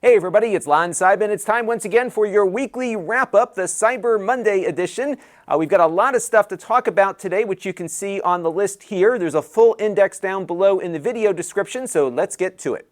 Hey everybody, it's Lon.TV, and it's time once again for your weekly wrap-up, the Cyber Monday edition. We've got a lot of stuff to talk about today, which you can see on the list here. There's a full index down below in the video description, so let's get to it.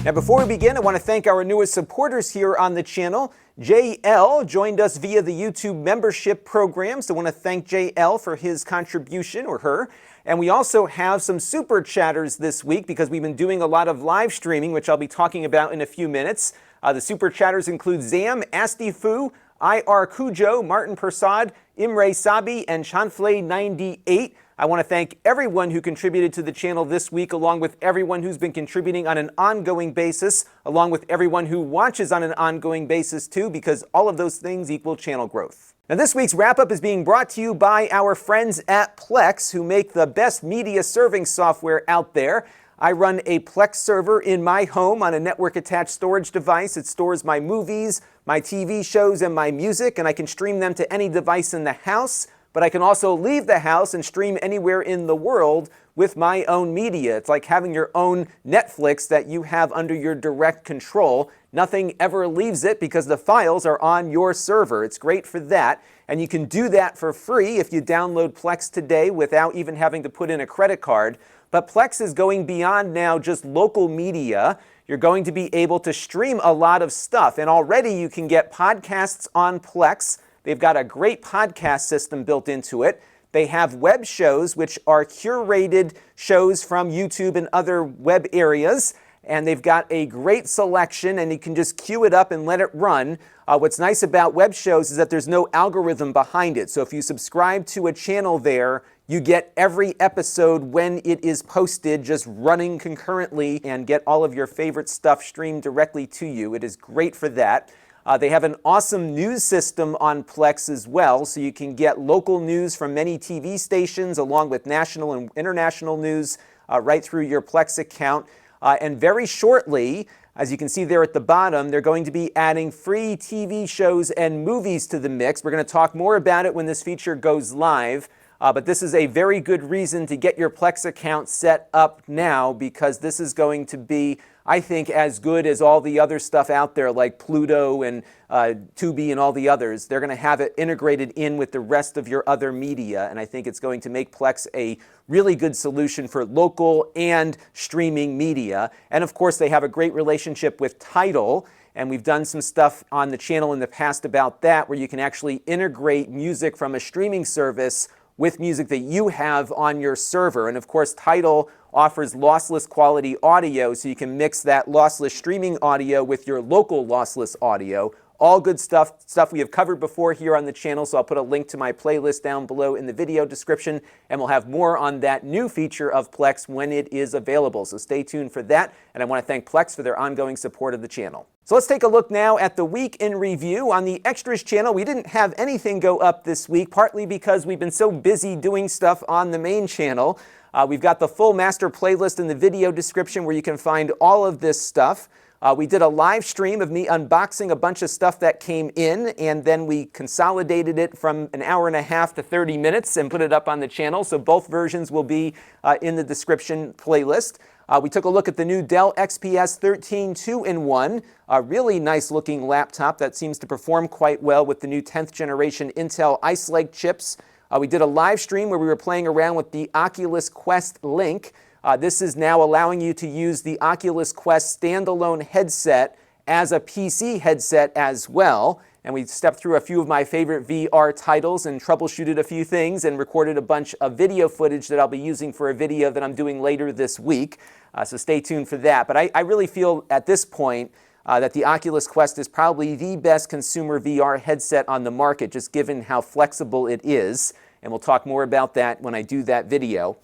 Now before we begin, I want to thank our newest supporters here on the channel. JL joined us via the YouTube membership program, so I want to thank JL for his contribution, or her. And we also have some super chatters this week because we've been doing a lot of live streaming, which I'll be talking about in a few minutes. The super chatters include Zam, Astifu, IR Cujo, Martin Persad, Imre Sabi, and Chanflay98. I want to thank everyone who contributed to the channel this week, along with everyone who's been contributing on an ongoing basis, along with everyone who watches on an ongoing basis too, because all of those things equal channel growth. Now this week's wrap-up is being brought to you by our friends at Plex, who make the best media serving software out there. I run a Plex server in my home on a network-attached storage device. It stores my movies, my TV shows, and my music, and I can stream them to any device in the house. But I can also leave the house and stream anywhere in the world with my own media. It's like having your own Netflix that you have under your direct control. Nothing ever leaves it because the files are on your server. It's great for that. And you can do that for free if you download Plex today without even having to put in a credit card. But Plex is going beyond now just local media. You're going to be able to stream a lot of stuff. And already you can get podcasts on Plex. They've got a great podcast system built into it. They have web shows, which are curated shows from YouTube and other web areas. And they've got a great selection, and you can just queue it up and let it run. What's nice about web shows is that there's no algorithm behind it. So if you subscribe to a channel there, you get every episode when it is posted, just running concurrently, and get all of your favorite stuff streamed directly to you. It is great for that. They have an awesome news system on Plex as well, so you can get local news from many TV stations along with national and international news right through your Plex account. And very shortly, as you can see there at the bottom, they're going to be adding free TV shows and movies to the mix. We're going to talk more about it when this feature goes live. But this is a very good reason to get your Plex account set up now, because this is going to be, I think, as good as all the other stuff out there like Pluto and Tubi and all the others. They're going to have it integrated in with the rest of your other media, and I think it's going to make Plex a really good solution for local and streaming media. And of course, they have a great relationship with Tidal, and we've done some stuff on the channel in the past about that, where you can actually integrate music from a streaming service with music that you have on your server. And of course, Tidal offers lossless quality audio, so you can mix that lossless streaming audio with your local lossless audio. All good stuff we have covered before here on the channel, so I'll put a link to my playlist down below in the video description, and we'll have more on that new feature of Plex when it is available. So stay tuned for that, and I want to thank Plex for their ongoing support of the channel. So let's take a look now at the week in review. On the Extras channel, we didn't have anything go up this week, partly because we've been so busy doing stuff on the main channel. We've got the full master playlist in the video description where you can find all of this stuff. We did a live stream of me unboxing a bunch of stuff that came in, and then we consolidated it from an hour and a half to 30 minutes and put it up on the channel. So both versions will be in the description playlist. We took a look at the new Dell XPS 13 2-in-1, a really nice looking laptop that seems to perform quite well with the new 10th generation Intel Ice Lake chips. We did a live stream where we were playing around with the Oculus Quest Link. This is now allowing you to use the Oculus Quest standalone headset as a PC headset as well. And we stepped through a few of my favorite VR titles and troubleshooted a few things and recorded a bunch of video footage that I'll be using for a video that I'm doing later this week. So stay tuned for that. But I really feel at this point that the Oculus Quest is probably the best consumer VR headset on the market, just given how flexible it is. And we'll talk more about that when I do that video.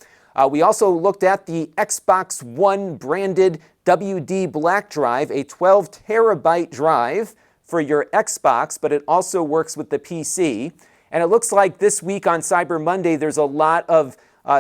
We also looked at the Xbox One branded WD Black Drive, a 12 terabyte drive for your Xbox, but it also works with the PC. And it looks like this week on Cyber Monday, there's a lot of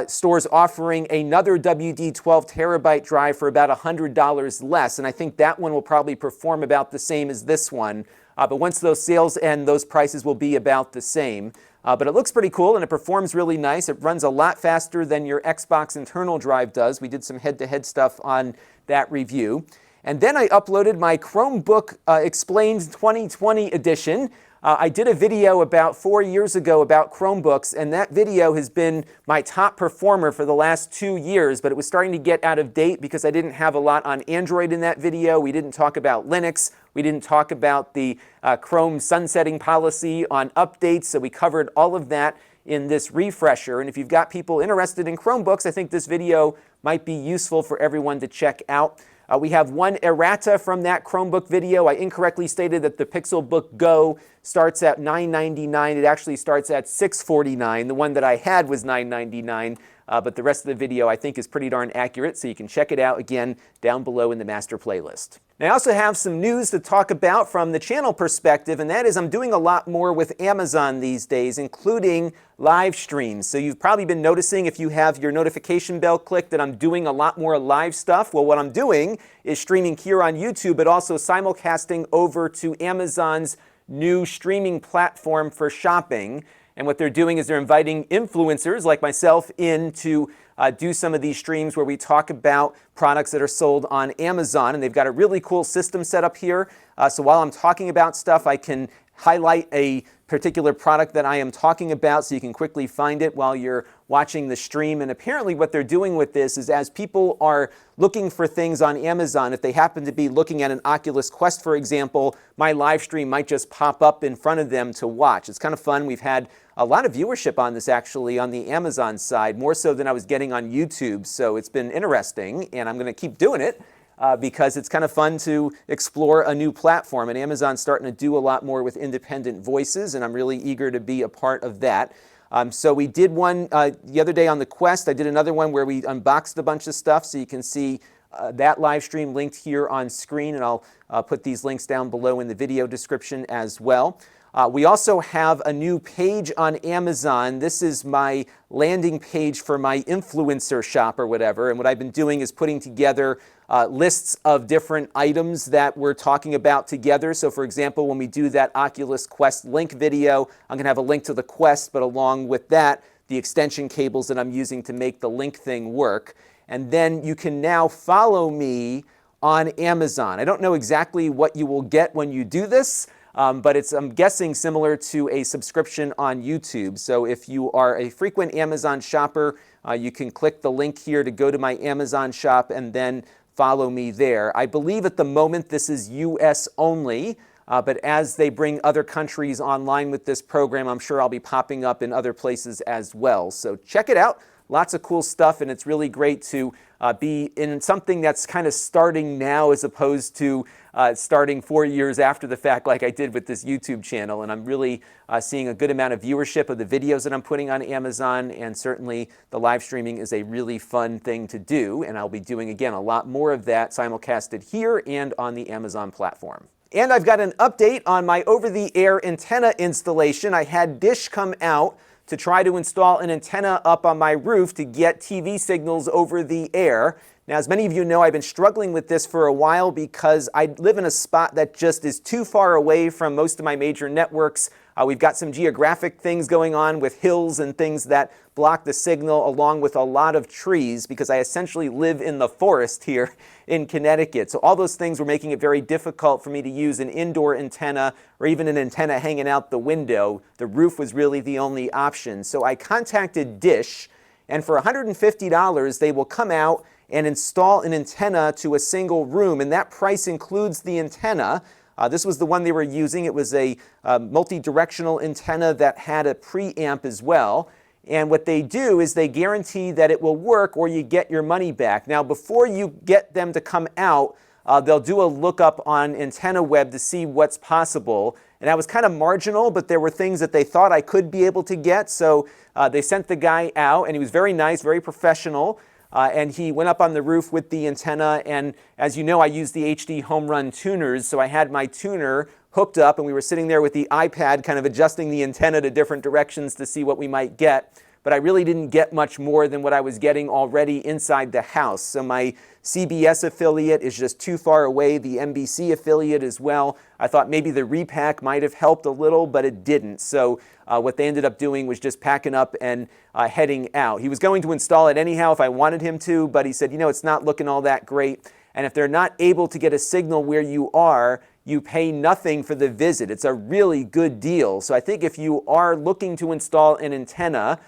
stores offering another WD 12 terabyte drive for about $100 less. And I think that one will probably perform about the same as this one. but once those sales end, those prices will be about the same. But it looks pretty cool and it performs really nice. It runs a lot faster than your Xbox internal drive does. We did some head-to-head stuff on that review. And then I uploaded my Chromebook Explained 2020 edition. I did a video about 4 years ago about Chromebooks, and that video has been my top performer for the last 2 years, but it was starting to get out of date because I didn't have a lot on Android in that video. We didn't talk about Linux. We didn't talk about the Chrome sunsetting policy on updates, so we covered all of that in this refresher. And if you've got people interested in Chromebooks, I think this video might be useful for everyone to check out. We have one errata from that Chromebook video. I incorrectly stated that the Pixelbook Go starts at $999. It actually starts at $649. The one that I had was $999, but the rest of the video I think is pretty darn accurate, so you can check it out again down below in the master playlist. Now, I also have some news to talk about from the channel perspective, and that is I'm doing a lot more with Amazon these days, including live streams. So you've probably been noticing if you have your notification bell clicked that I'm doing a lot more live stuff. Well, what I'm doing is streaming here on YouTube, but also simulcasting over to Amazon's new streaming platform for shopping. And what they're doing is they're inviting influencers like myself in to do some of these streams where we talk about products that are sold on Amazon. And they've got a really cool system set up here. So while I'm talking about stuff, I can highlight a particular product that I am talking about so you can quickly find it while you're watching the stream. And apparently what they're doing with this is as people are looking for things on Amazon, if they happen to be looking at an Oculus Quest, for example, my live stream might just pop up in front of them to watch. It's kind of fun. We've had a lot of viewership on this actually on the Amazon side, more so than I was getting on YouTube. So it's been interesting, and I'm going to keep doing it. Because it's kind of fun to explore a new platform. And Amazon's starting to do a lot more with independent voices, and I'm really eager to be a part of that. So we did one the other day on the Quest. I did another one where we unboxed a bunch of stuff, so you can see that live stream linked here on screen, and I'll put these links down below in the video description as well. We also have a new page on Amazon. This is my landing page for my influencer shop or whatever. And what I've been doing is putting together lists of different items that we're talking about together. So for example, when we do that Oculus Quest link video, I'm going to have a link to the Quest, but along with that, the extension cables that I'm using to make the link thing work. And then you can now follow me on Amazon. I don't know exactly what you will get when you do this. But it's, I'm guessing, similar to a subscription on YouTube. So if you are a frequent Amazon shopper, you can click the link here to go to my Amazon shop and then follow me there. I believe at the moment this is US only, but as they bring other countries online with this program, I'm sure I'll be popping up in other places as well. So check it out. Lots of cool stuff, and it's really great to be in something that's kind of starting now as opposed to starting 4 years after the fact like I did with this YouTube channel. And I'm really seeing a good amount of viewership of the videos that I'm putting on Amazon, and certainly the live streaming is a really fun thing to do, and I'll be doing, again, a lot more of that simulcasted here and on the Amazon platform. And I've got an update on my over-the-air antenna installation. I had Dish come out to try to install an antenna up on my roof to get TV signals over the air. Now, as many of you know, I've been struggling with this for a while because I live in a spot that just is too far away from most of my major networks. We've got some geographic things going on with hills and things that block the signal, along with a lot of trees, because I essentially live in the forest here in Connecticut. So all those things were making it very difficult for me to use an indoor antenna or even an antenna hanging out the window. The roof was really the only option. So I contacted Dish, and for $150, they will come out and install an antenna to a single room, and that price includes the antenna. This was the one they were using. It was a multi-directional antenna that had a preamp as well. And what they do is they guarantee that it will work or you get your money back. Now, before you get them to come out, they'll do a lookup on Antenna Web to see what's possible. And that was kind of marginal, but there were things that they thought I could be able to get. So they sent the guy out, and he was very nice, very professional. And he went up on the roof with the antenna, and as you know, I use the HD Home Run tuners, so I had my tuner hooked up, and we were sitting there with the iPad kind of adjusting the antenna to different directions to see what we might get. but I really didn't get much more than what I was getting already inside the house. So my CBS affiliate is just too far away, the NBC affiliate as well. I thought maybe the repack might have helped a little, but it didn't. So what they ended up doing was just packing up and heading out. He was going to install it anyhow if I wanted him to, but he said, it's not looking all that great. And if they're not able to get a signal where you are, you pay nothing for the visit. It's a really good deal. So I think if you are looking to install an antenna,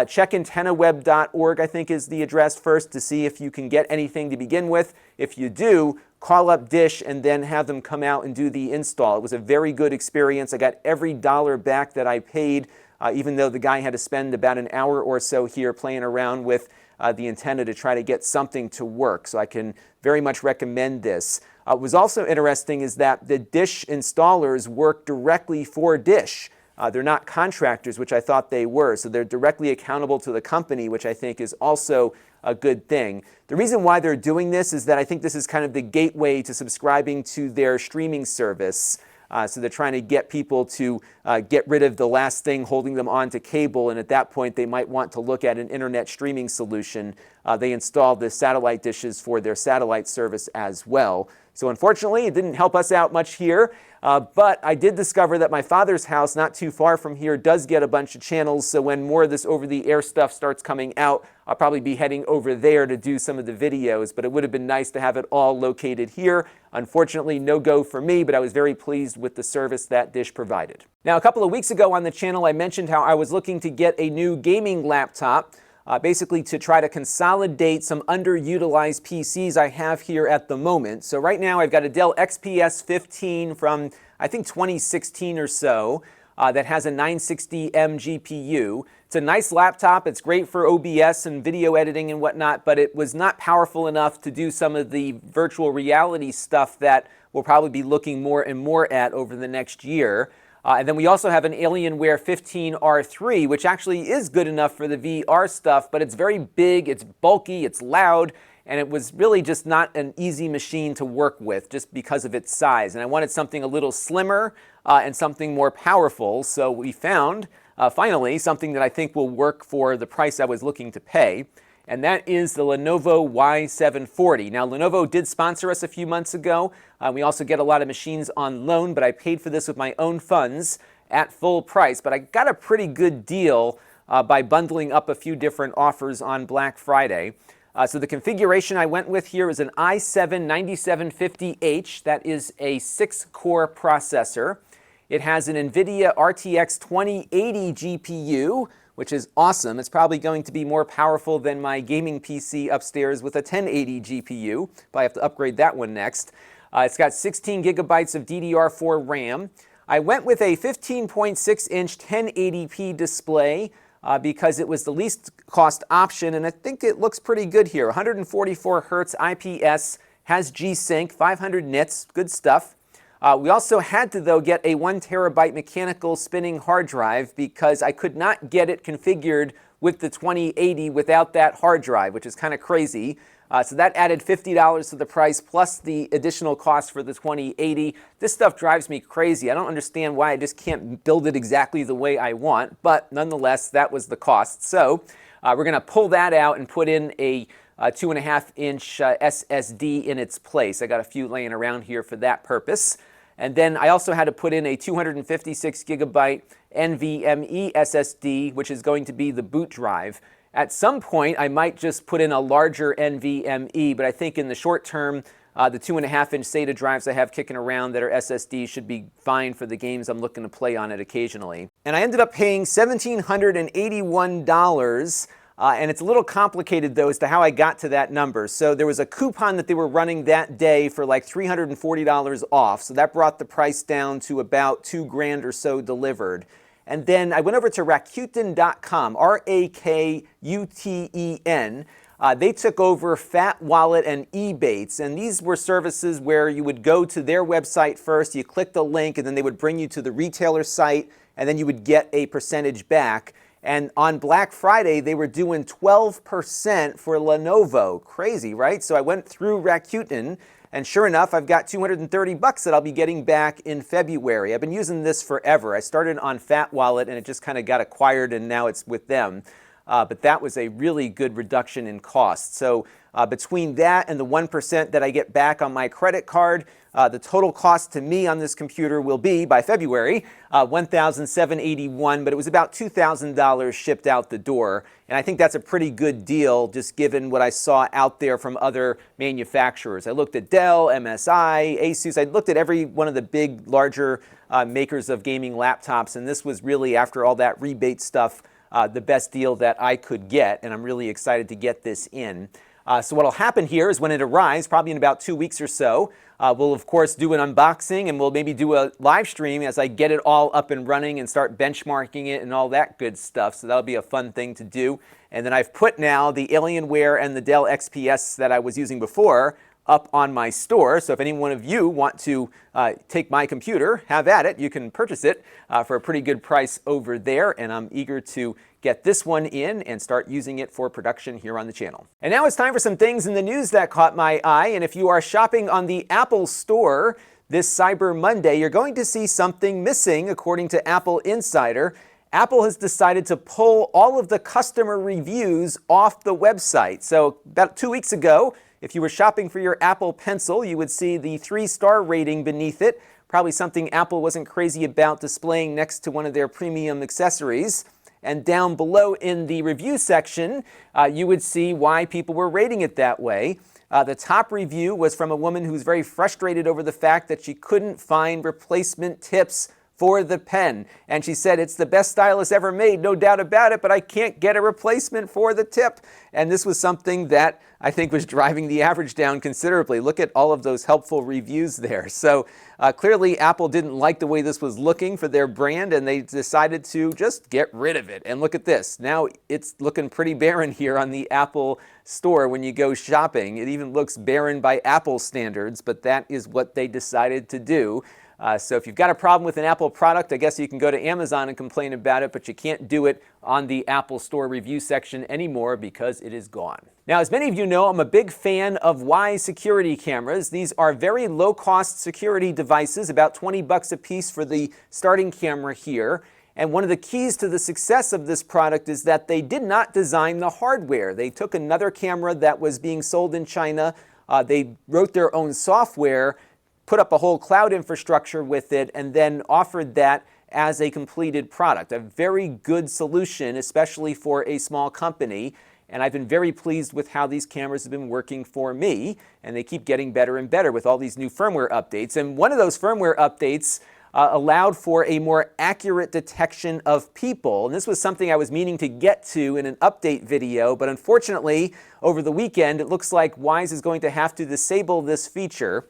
check antennaweb.org, I think is the address first, to see if you can get anything to begin with. If you do, call up Dish and then have them come out and do the install. It was a very good experience. I got every dollar back that I paid, even though the guy had to spend about an hour or so here playing around with the antenna to try to get something to work. So I can very much recommend this. What was also interesting is that the Dish installers work directly for Dish. They're not contractors, which I thought they were, so they're directly accountable to the company, which I think is also a good thing. The reason why they're doing this is that I think this is kind of the gateway to subscribing to their streaming service. So they're trying to get people to get rid of the last thing holding them onto cable, and at that point they might want to look at an internet streaming solution. They installed the satellite dishes for their satellite service as well. So unfortunately, it didn't help us out much here, but I did discover that my father's house, not too far from here, does get a bunch of channels, so when more of this over-the-air stuff starts coming out, I'll probably be heading over there to do some of the videos, but it would have been nice to have it all located here. Unfortunately, no go for me, but I was very pleased with the service that Dish provided. Now, a couple of weeks ago on the channel, I mentioned how I was looking to get a new gaming laptop, basically to try to consolidate some underutilized PCs I have here at the moment. So right now I've got a Dell XPS 15 from, I think, 2016 or so, that has a 960M GPU. It's a nice laptop. It's great for OBS and video editing and whatnot, but it was not powerful enough to do some of the virtual reality stuff that we'll probably be looking more and more at over the next year. And then we also have an Alienware 15R3, which actually is good enough for the VR stuff, but it's very big, it's bulky, it's loud, and it was really just not an easy machine to work with just because of its size. And I wanted something a little slimmer and something more powerful, so we found, finally, something that I think will work for the price I was looking to pay. And that is the Lenovo Y740. Now, Lenovo did sponsor us a few months ago. We also get a lot of machines on loan, but I paid for this with my own funds at full price. But I got a pretty good deal by bundling up a few different offers on Black Friday. So the configuration I went with here is an i7-9750H. That is a 6-core processor. It has an NVIDIA RTX 2080 GPU, which is awesome. It's probably going to be more powerful than my gaming PC upstairs with a 1080 GPU, but I have to upgrade that one next. It's got 16 gigabytes of DDR4 RAM. I went with a 15.6-inch 1080p display because it was the least cost option, and I think it looks pretty good here. 144 hertz IPS, has G-Sync, 500 nits, good stuff. We also had to, though, get a 1 terabyte mechanical spinning hard drive because I could not get it configured with the 2080 without that hard drive, which is kind of crazy. So that added $50 to the price plus the additional cost for the 2080. This stuff drives me crazy. I don't understand why I just can't build it exactly the way I want, but nonetheless, that was the cost. So we're going to pull that out and put in a 2.5-inch SSD in its place. I got a few laying around here for that purpose. And then I also had to put in a 256 gigabyte NVMe SSD, which is going to be the boot drive. At some point, I might just put in a larger NVMe, but I think in the short term, the 2.5-inch SATA drives I have kicking around that are SSD should be fine for the games I'm looking to play on it occasionally. And I ended up paying $1,781. And it's a little complicated, though, as to how I got to that number. So there was a coupon that they were running that day for like $340 off. So that brought the price down to about $2,000 or so delivered. And then I went over to Rakuten.com, R-A-K-U-T-E-N. They took over Fat Wallet and Ebates, and these were services where you would go to their website first, you click the link, and then they would bring you to the retailer site, and then you would get a percentage back. And on Black Friday, they were doing 12% for Lenovo. Crazy, right? So I went through Rakuten, and sure enough, I've got $230 that I'll be getting back in February. I've been using this forever. I started on Fat Wallet, and it just kind of got acquired, and now it's with them. but that was a really good reduction in cost. So between that and the 1% that I get back on my credit card, the total cost to me on this computer will be, by February, $1,781, but it was about $2,000 shipped out the door. And I think that's a pretty good deal, just given what I saw out there from other manufacturers. I looked at Dell, MSI, Asus. I looked at every one of the big, larger makers of gaming laptops, and this was really, after all that rebate stuff, the best deal that I could get, and I'm really excited to get this in. So what will happen here is when it arrives, probably in about 2 weeks or so, we'll of course do an unboxing, and we'll maybe do a live stream as I get it all up and running and start benchmarking it and all that good stuff. So that'll be a fun thing to do. And then I've put now the Alienware and the Dell XPS that I was using before up on my store. So if any one of you want to take my computer, have at it. You can purchase it for a pretty good price over there, and I'm eager to get this one in and start using it for production here on the channel. And now it's time for some things in the news that caught my eye. And if you are shopping on the Apple Store this Cyber Monday, you're going to see something missing, according to Apple Insider. Apple has decided to pull all of the customer reviews off the website. So about 2 weeks ago, if you were shopping for your Apple Pencil, you would see the 3-star rating beneath it, probably something Apple wasn't crazy about displaying next to one of their premium accessories. And down below in the review section, you would see why people were rating it that way. The top review was from a woman who was very frustrated over the fact that she couldn't find replacement tips for the pen. And she said, "It's the best stylus ever made, no doubt about it, but I can't get a replacement for the tip." And this was something that I think was driving the average down considerably. Look at all of those helpful reviews there. So clearly Apple didn't like the way this was looking for their brand, and they decided to just get rid of it. And look at this. Now it's looking pretty barren here on the Apple Store when you go shopping. It even looks barren by Apple standards, but that is what they decided to do. So if you've got a problem with an Apple product, I guess you can go to Amazon and complain about it, but you can't do it on the Apple Store review section anymore because it is gone. Now, as many of you know, I'm a big fan of Wyze security cameras. These are very low-cost security devices, about 20 bucks a piece for the starting camera here. And one of the keys to the success of this product is that they did not design the hardware. They took another camera that was being sold in China. They wrote their own software, put up a whole cloud infrastructure with it, and then offered that as a completed product. A very good solution, especially for a small company. And I've been very pleased with how these cameras have been working for me, and they keep getting better and better with all these new firmware updates. And one of those firmware updates allowed for a more accurate detection of people. And this was something I was meaning to get to in an update video, but unfortunately, over the weekend, it looks like Wyze is going to have to disable this feature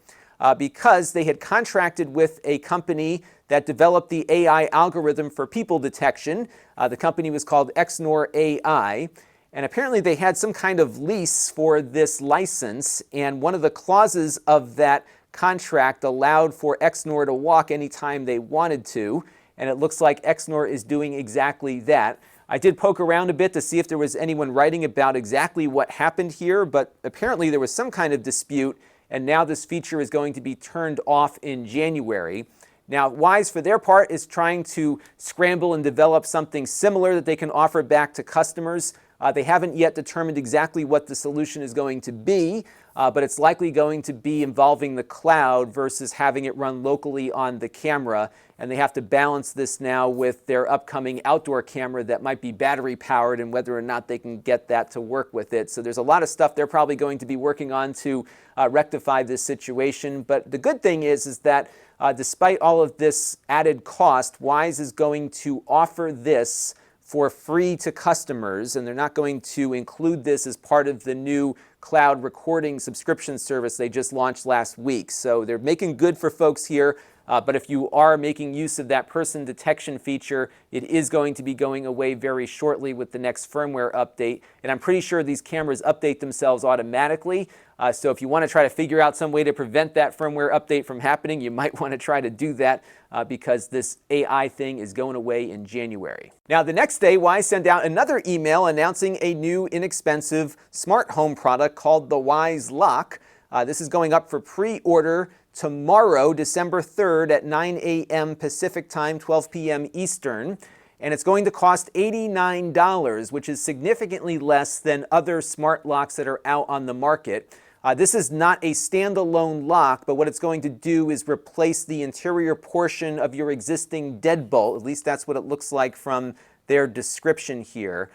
because they had contracted with a company that developed the AI algorithm for people detection. The company was called Xnor AI. And apparently they had some kind of lease for this license, and one of the clauses of that contract allowed for Xnor to walk anytime they wanted to, and it looks like Xnor is doing exactly that. I did poke around a bit to see if there was anyone writing about exactly what happened here, but apparently there was some kind of dispute, and now this feature is going to be turned off in January. Now, Wyze, for their part, is trying to scramble and develop something similar that they can offer back to customers. They haven't yet determined exactly what the solution is going to be, but it's likely going to be involving the cloud versus having it run locally on the camera. And they have to balance this now with their upcoming outdoor camera that might be battery powered and whether or not they can get that to work with it. So there's a lot of stuff they're probably going to be working on to rectify this situation. But the good thing is that despite all of this added cost, Wyze is going to offer this for free to customers, and they're not going to include this as part of the new cloud recording subscription service they just launched last week. So they're making good for folks here, but if you are making use of that person detection feature, it is going to be going away very shortly with the next firmware update. And I'm pretty sure these cameras update themselves automatically. So if you want to try to figure out some way to prevent that firmware update from happening, you might want to try to do that because this AI thing is going away in January. Now, the next day, Wyze sent out another email announcing a new inexpensive smart home product called the Wyze Lock. This is going up for pre-order tomorrow, December 3rd at 9 a.m. Pacific time, 12 p.m. Eastern. and it's going to cost $89, which is significantly less than other smart locks that are out on the market. This is not a standalone lock, but what it's going to do is replace the interior portion of your existing deadbolt. At least that's what it looks like from their description here.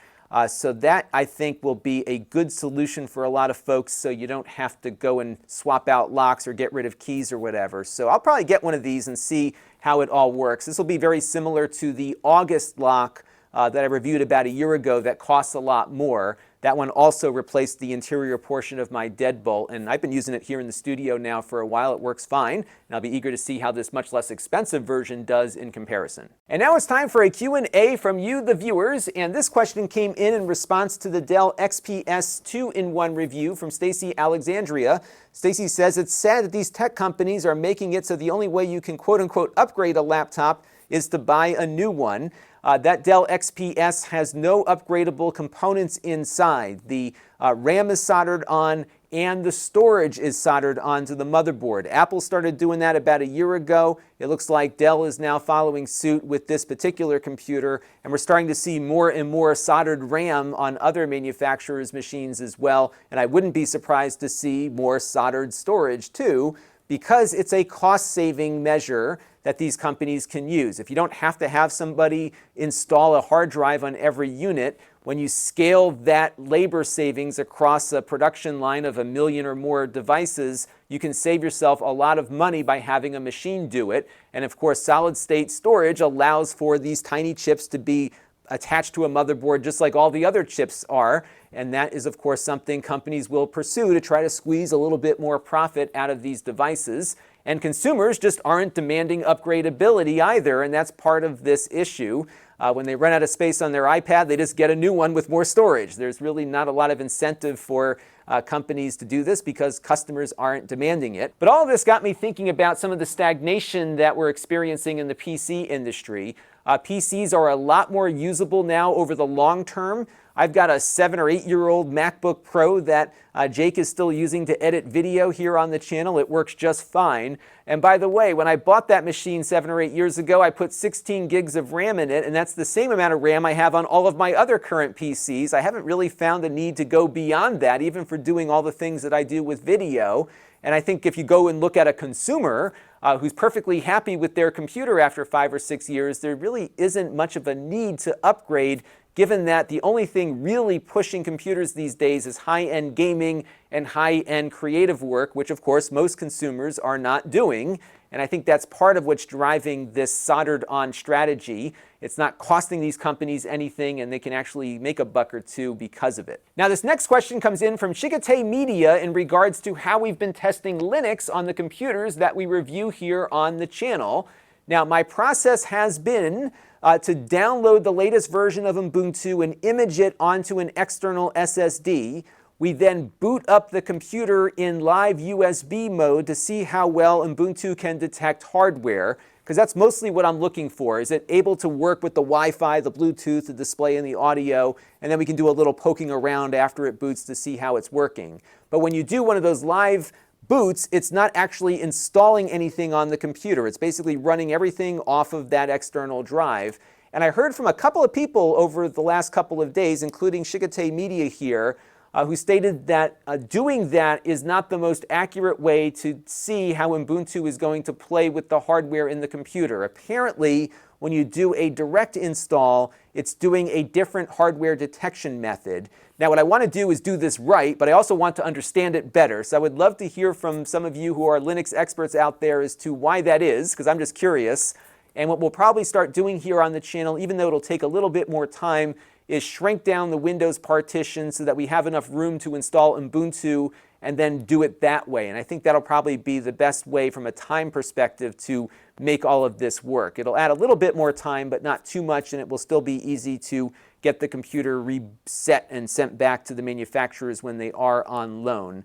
So that, I think, will be a good solution for a lot of folks, so you don't have to go and swap out locks or get rid of keys or whatever. So I'll probably get one of these and see how it all works. This will be very similar to the August lock that I reviewed about a year ago that costs a lot more. That one also replaced the interior portion of my deadbolt, and I've been using it here in the studio now for a while. It works fine, and I'll be eager to see how this much less expensive version does in comparison. And now it's time for a Q&A from you, the viewers, and this question came in response to the Dell XPS 2-in-1 review from Stacy Alexandria. Stacy says, it's sad that these tech companies are making it so the only way you can quote-unquote upgrade a laptop is to buy a new one. That Dell XPS has no upgradable components inside. The RAM is soldered on and the storage is soldered onto the motherboard. Apple started doing that about a year ago. It looks like Dell is now following suit with this particular computer, and we're starting to see more and more soldered RAM on other manufacturers' machines as well, and I wouldn't be surprised to see more soldered storage too, because it's a cost-saving measure that these companies can use. If you don't have to have somebody install a hard drive on every unit, when you scale that labor savings across a production line of 1 million or more devices, you can save yourself a lot of money by having a machine do it. And of course, solid-state storage allows for these tiny chips to be attached to a motherboard just like all the other chips are. And that is, of course, something companies will pursue to try to squeeze a little bit more profit out of these devices. And consumers just aren't demanding upgradability either, and that's part of this issue. When they run out of space on their iPad, they just get a new one with more storage. There's really not a lot of incentive for companies to do this because customers aren't demanding it. But all of this got me thinking about some of the stagnation that we're experiencing in the PC industry. PCs are a lot more usable now over the long term. I've got a 7 or 8 year old MacBook Pro that Jake is still using to edit video here on the channel. It works just fine. And by the way, when I bought that machine 7 or 8 years ago, I put 16 gigs of RAM in it, and that's the same amount of RAM I have on all of my other current PCs. I haven't really found the need to go beyond that, even for doing all the things that I do with video. And I think if you go and look at a consumer who's perfectly happy with their computer after 5 or 6 years, there really isn't much of a need to upgrade, given that the only thing really pushing computers these days is high-end gaming and high-end creative work, which of course most consumers are not doing. And I think that's part of what's driving this soldered-on strategy. It's not costing these companies anything, and they can actually make a buck or two because of it. Now, this next question comes in from Shigate Media in regards to how we've been testing Linux on the computers that we review here on the channel. Now, my process has been to download the latest version of Ubuntu and image it onto an external SSD. We then boot up the computer in live USB mode to see how well Ubuntu can detect hardware, because that's mostly what I'm looking for. Is it able to work with the Wi-Fi, the Bluetooth, the display, and the audio? And then we can do a little poking around after it boots to see how it's working. But when you do one of those live boots, it's not actually installing anything on the computer. It's basically running everything off of that external drive. And I heard from a couple of people over the last couple of days, including Shigate Media here, who stated that doing that is not the most accurate way to see how Ubuntu is going to play with the hardware in the computer. Apparently, when you do a direct install, it's doing a different hardware detection method. Now, what I want to do is do this right, but I also want to understand it better. So I would love to hear from some of you who are Linux experts out there as to why that is, because I'm just curious. And what we'll probably start doing here on the channel, even though it'll take a little bit more time, is shrink down the Windows partition so that we have enough room to install Ubuntu and then do it that way. And I think that'll probably be the best way from a time perspective to make all of this work. It'll add a little bit more time, but not too much, and it will still be easy to get the computer reset and sent back to the manufacturers when they are on loan.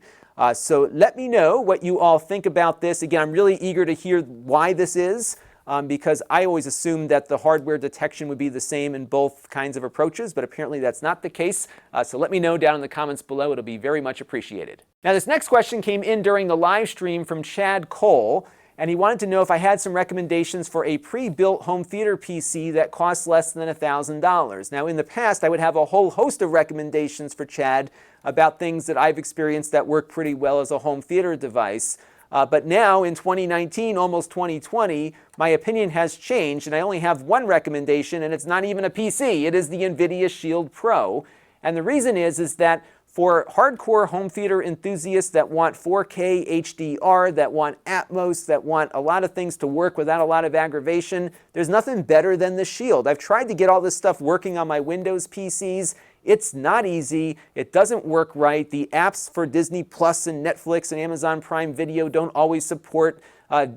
So let me know what you all think about this. Again, I'm really eager to hear why this is. Because I always assumed that the hardware detection would be the same in both kinds of approaches, but apparently that's not the case. So let me know down in the comments below. It'll be very much appreciated. Now, this next question came in during the live stream from Chad Cole, and he wanted to know if I had some recommendations for a pre-built home theater PC that costs less than $1,000. Now, in the past, I would have a whole host of recommendations for Chad about things that I've experienced that work pretty well as a home theater device. But now, in 2019, almost 2020, my opinion has changed, and I only have one recommendation, and it's not even a PC. It is the NVIDIA Shield Pro. And the reason is that for hardcore home theater enthusiasts that want 4K HDR, that want Atmos, that want a lot of things to work without a lot of aggravation, there's nothing better than the Shield. I've tried to get all this stuff working on my Windows PCs. It's not easy. It doesn't work right. The apps for Disney Plus and Netflix and Amazon Prime Video don't always support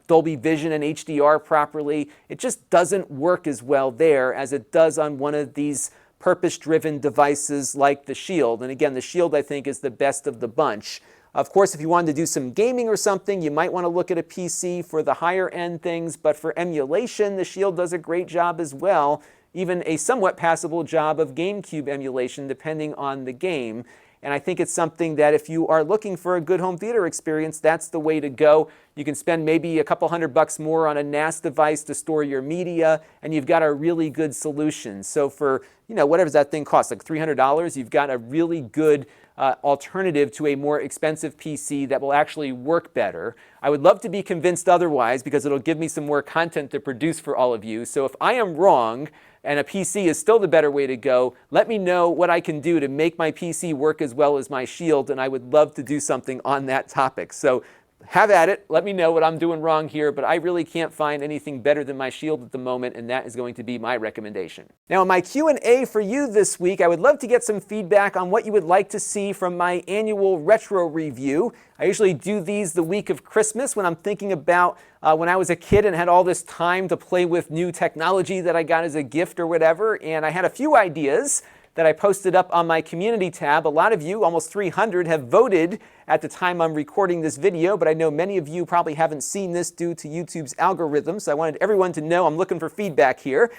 Dolby Vision and HDR properly. It just doesn't work as well there as it does on one of these purpose-driven devices like the Shield. And again, the Shield, I think, is the best of the bunch. Of course, if you wanted to do some gaming or something, you might want to look at a PC for the higher-end things, but for emulation, the Shield does a great job as well, even a somewhat passable job of GameCube emulation, depending on the game. And I think it's something that if you are looking for a good home theater experience, that's the way to go. You can spend maybe a couple $100 more on a NAS device to store your media, and you've got a really good solution. So for, whatever that thing costs, like $300, you've got a really good alternative to a more expensive PC that will actually work better. I would love to be convinced otherwise because it'll give me some more content to produce for all of you. So if I am wrong, and a PC is still the better way to go, let me know what I can do to make my PC work as well as my Shield, and I would love to do something on that topic. So have at it. Let me know what I'm doing wrong here, but I really can't find anything better than my Shield at the moment, and that is going to be my recommendation. Now, in my Q&A for you this week, I would love to get some feedback on what you would like to see from my annual retro review. I usually do these the week of Christmas when I'm thinking about when I was a kid and had all this time to play with new technology that I got as a gift or whatever, and I had a few ideas that I posted up on my community tab. A lot of you, almost 300, have voted at the time I'm recording this video, but I know many of you probably haven't seen this due to YouTube's algorithm, so I wanted everyone to know I'm looking for feedback here.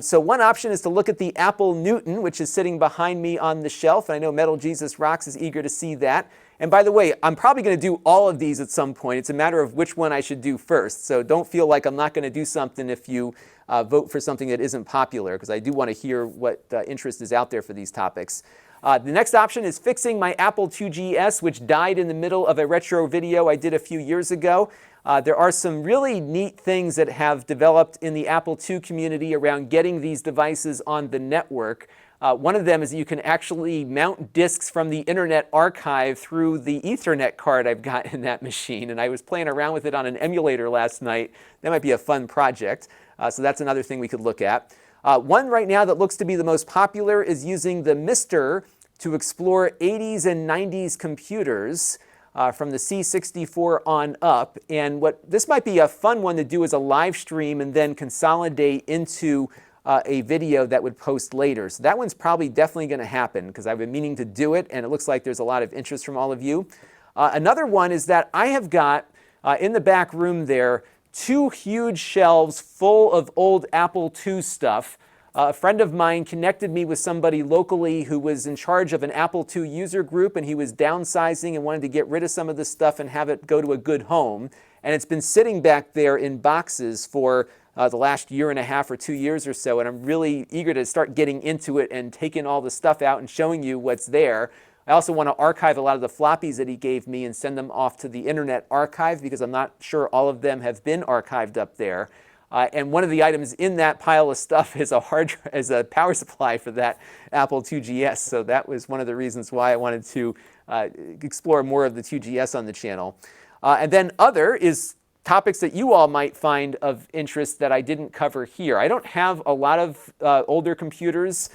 So one option is to look at the Apple Newton, which is sitting behind me on the shelf, and I know Metal Jesus Rocks is eager to see that. And by the way, I'm probably going to do all of these at some point. It's a matter of which one I should do first, so don't feel like I'm not going to do something if you vote for something that isn't popular, because I do want to hear what interest is out there for these topics. The next option is fixing my Apple IIgs, which died in the middle of a retro video I did a few years ago. There are some really neat things that have developed in the Apple II community around getting these devices on the network. One of them is that you can actually mount disks from the Internet Archive through the Ethernet card I've got in that machine, and I was playing around with it on an emulator last night. That might be a fun project. So that's another thing we could look at. One right now that looks to be the most popular is using the Mister to explore 80s and 90s computers from the C64 on up. And this might be a fun one to do as a live stream and then consolidate into a video that would post later. So that one's probably definitely going to happen because I've been meaning to do it, and it looks like there's a lot of interest from all of you. Another one is that I have got in the back room there 2 huge shelves full of old Apple II stuff. A friend of mine connected me with somebody locally who was in charge of an Apple II user group, and he was downsizing and wanted to get rid of some of this stuff and have it go to a good home. And it's been sitting back there in boxes for the last year and a half or 2 years or so, and I'm really eager to start getting into it and taking all the stuff out and showing you what's there. I also want to archive a lot of the floppies that he gave me and send them off to the Internet Archive because I'm not sure all of them have been archived up there. And one of the items in that pile of stuff is a power supply for that Apple IIgs. So that was one of the reasons why I wanted to explore more of the IIgs on the channel. And then other is topics that you all might find of interest that I didn't cover here. I don't have a lot of older computers.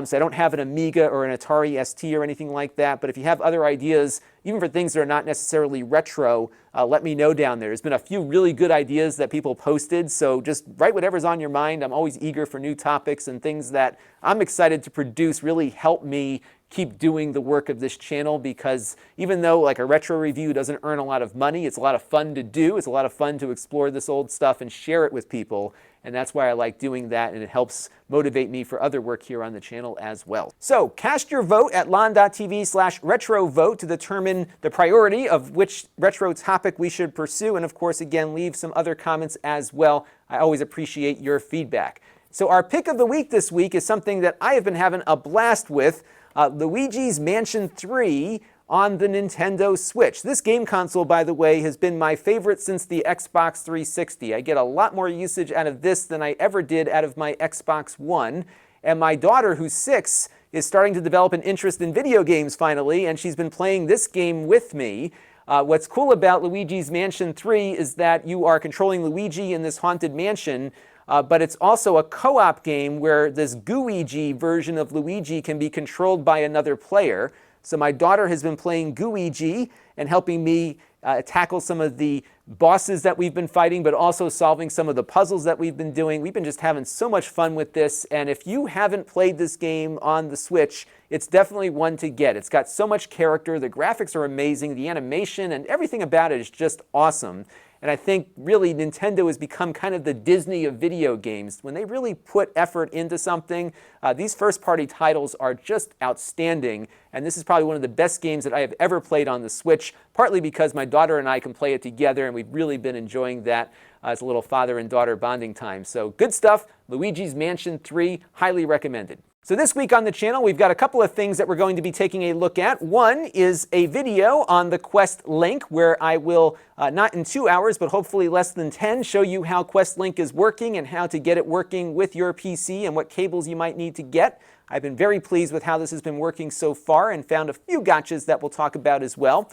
So I don't have an Amiga or an Atari ST or anything like that. But if you have other ideas, even for things that are not necessarily retro, let me know down there. There's been a few really good ideas that people posted. So just write whatever's on your mind. I'm always eager for new topics, and things that I'm excited to produce really help me keep doing the work of this channel, because even though like a retro review doesn't earn a lot of money, it's a lot of fun to do. It's a lot of fun to explore this old stuff and share it with people. And that's why I like doing that, and it helps motivate me for other work here on the channel as well. So cast your vote at Lon.TV/retrovote to determine the priority of which retro topic we should pursue. And of course, again, leave some other comments as well. I always appreciate your feedback. So our pick of the week this week is something that I have been having a blast with, Luigi's Mansion 3 on the Nintendo Switch. This game console, by the way, has been my favorite since the Xbox 360. I get a lot more usage out of this than I ever did out of my Xbox One. And my daughter, who's 6, is starting to develop an interest in video games finally, and she's been playing this game with me. What's cool about Luigi's Mansion 3 is that you are controlling Luigi in this haunted mansion, but it's also a co-op game where this Gooigi version of Luigi can be controlled by another player. So my daughter has been playing Gooigi and helping me tackle some of the bosses that we've been fighting, but also solving some of the puzzles that we've been doing. We've been just having so much fun with this, and if you haven't played this game on the Switch, it's definitely one to get. It's got so much character, the graphics are amazing, the animation and everything about it is just awesome. And I think really Nintendo has become kind of the Disney of video games. When they really put effort into something, these first-party titles are just outstanding. And this is probably one of the best games that I have ever played on the Switch, partly because my daughter and I can play it together, and we've really been enjoying that as a little father and daughter bonding time. So good stuff. Luigi's Mansion 3, highly recommended. So this week on the channel, we've got a couple of things that we're going to be taking a look at. One is a video on the Quest Link, where I will, not in 2 hours, but hopefully less than 10, show you how Quest Link is working and how to get it working with your PC and what cables you might need to get. I've been very pleased with how this has been working so far and found a few gotchas that we'll talk about as well.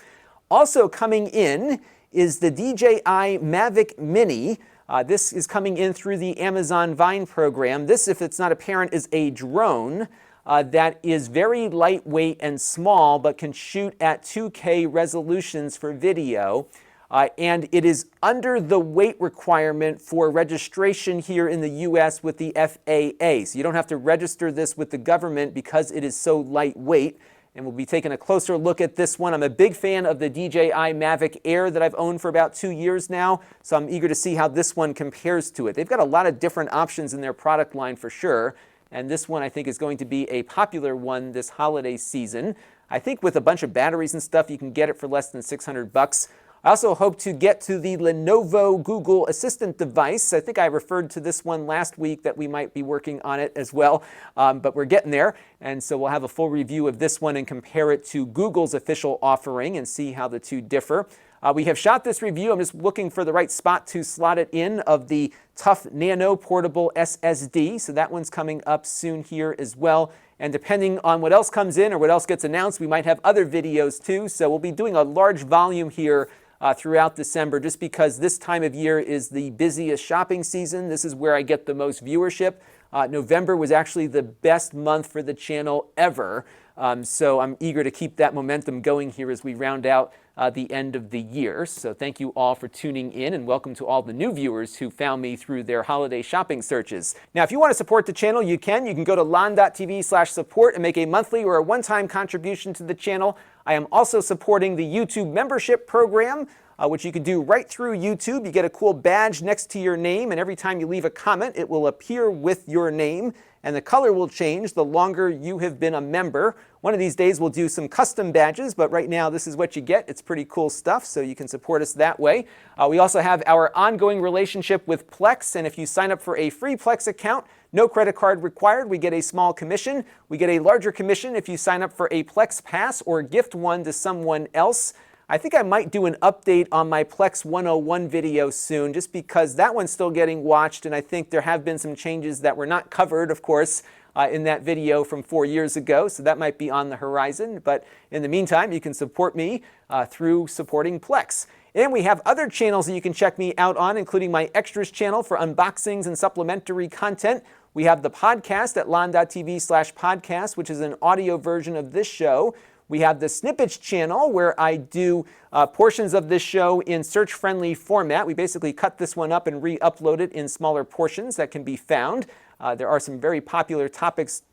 Also coming in is the DJI Mavic Mini. This is coming in through the Amazon Vine program. This, if it's not apparent, is a drone that is very lightweight and small, but can shoot at 2K resolutions for video. And it is under the weight requirement for registration here in the US with the FAA. So you don't have to register this with the government because it is so lightweight. And we'll be taking a closer look at this one. I'm a big fan of the DJI Mavic Air that I've owned for about 2 years now, so I'm eager to see how this one compares to it. They've got a lot of different options in their product line for sure, and this one I think is going to be a popular one this holiday season. I think with a bunch of batteries and stuff, you can get it for less than $600. I also hope to get to the Lenovo Google Assistant device. I think I referred to this one last week that we might be working on it as well, but we're getting there. And so we'll have a full review of this one and compare it to Google's official offering and see how the two differ. We have shot this review. I'm just looking for the right spot to slot it in, of the Tough Nano Portable SSD. So that one's coming up soon here as well. And depending on what else comes in or what else gets announced, we might have other videos too. So we'll be doing a large volume here throughout December, just because this time of year is the busiest shopping season. This is where I get the most viewership. November was actually the best month for the channel ever. So I'm eager to keep that momentum going here as we round out the end of the year. So thank you all for tuning in, and welcome to all the new viewers who found me through their holiday shopping searches. Now, if you want to support the channel, you can. You can go to Lon.TV/support and make a monthly or a one-time contribution to the channel. I am also supporting the YouTube membership program, which you can do right through YouTube. You get a cool badge next to your name, and every time you leave a comment, it will appear with your name, and the color will change the longer you have been a member. One of these days we'll do some custom badges, but right now this is what you get. It's pretty cool stuff, so you can support us that way. We also have our ongoing relationship with Plex, and if you sign up for a free Plex account, no credit card required, we get a small commission. We get a larger commission if you sign up for a Plex Pass or gift one to someone else. I think I might do an update on my Plex 101 video soon, just because that one's still getting watched, and I think there have been some changes that were not covered, of course, in that video from 4 years ago, so that might be on the horizon. But in the meantime, you can support me through supporting Plex. And we have other channels that you can check me out on, including my Extras channel for unboxings and supplementary content. We have the podcast at Lon.TV/podcast, which is an audio version of this show. We have the Snippets channel, where I do portions of this show in search-friendly format. We basically cut this one up and re-upload it in smaller portions that can be found. There are some very popular topics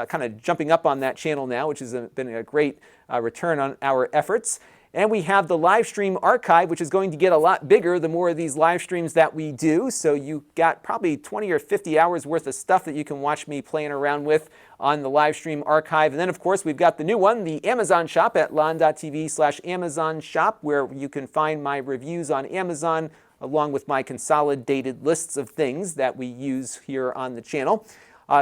kind of jumping up on that channel now, which has been a great return on our efforts. And we have the live stream archive, which is going to get a lot bigger the more of these live streams that we do. So you got probably 20 or 50 hours worth of stuff that you can watch me playing around with on the live stream archive. And then, of course, we've got the new one, the Amazon shop at Lon.TV/Amazon shop, where you can find my reviews on Amazon, along with my consolidated lists of things that we use here on the channel.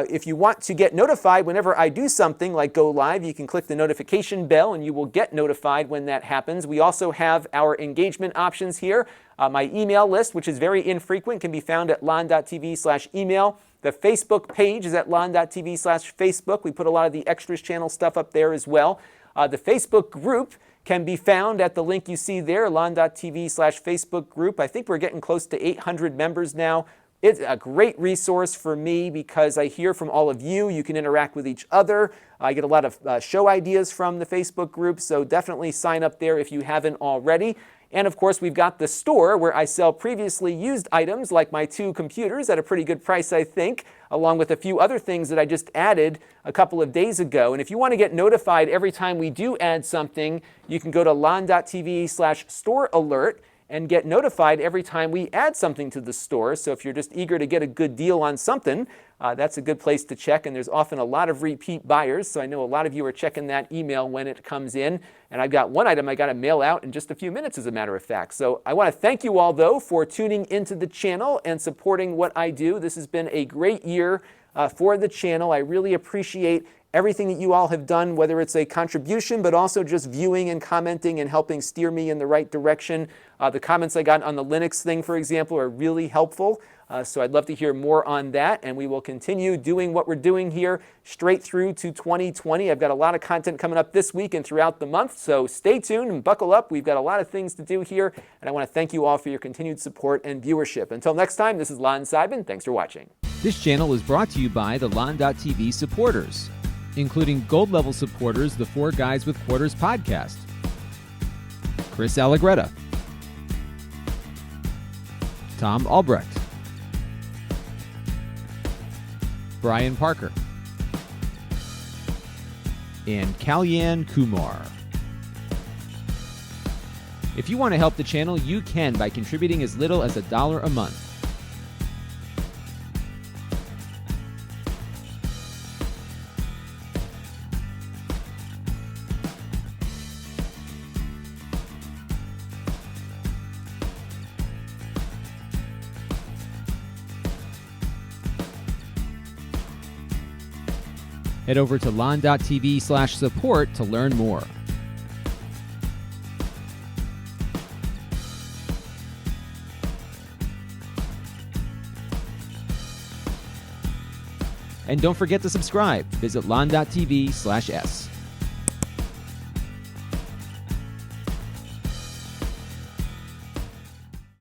If you want to get notified whenever I do something like go live, you can click the notification bell and you will get notified when that happens. We also have our engagement options here. My email list, which is very infrequent, can be found at Lon.TV/email. The Facebook page is at Lon.TV/Facebook. We put a lot of the extras channel stuff up there as well. The Facebook group can be found at the link you see there, Lon.TV/Facebook group. I think we're getting close to 800 members now. It's a great resource for me because I hear from all of you. You can interact with each other. I get a lot of show ideas from the Facebook group, so definitely sign up there if you haven't already. And of course, we've got the store where I sell previously used items like my 2 computers at a pretty good price, I think, along with a few other things that I just added a couple of days ago. And if you want to get notified every time we do add something, you can go to Lon.TV/store alert and get notified every time we add something to the store. So if you're just eager to get a good deal on something, that's a good place to check. And there's often a lot of repeat buyers, so I know a lot of you are checking that email when it comes in. And I've got one item I got to mail out in just a few minutes, as a matter of fact. So I want to thank you all, though, for tuning into the channel and supporting what I do. This has been a great year for the channel. I really appreciate everything that you all have done, whether it's a contribution, but also just viewing and commenting and helping steer me in the right direction. The comments I got on the Linux thing, for example, are really helpful. So I'd love to hear more on that, and we will continue doing what we're doing here straight through to 2020. I've got a lot of content coming up this week and throughout the month, so stay tuned and buckle up. We've got a lot of things to do here, and I want to thank you all for your continued support and viewership. Until next time, this is Lon Seidman. Thanks for watching. This channel is brought to you by the Lon.TV supporters, including gold level supporters, the 4 Guys with Quarters podcast, Chris Allegretta, Tom Albrecht, Brian Parker, and Kalyan Kumar. If you want to help the channel, you can by contributing as little as $1 a month. Head over to Lon.TV/support to learn more. And don't forget to subscribe. Visit Lon.TV/s.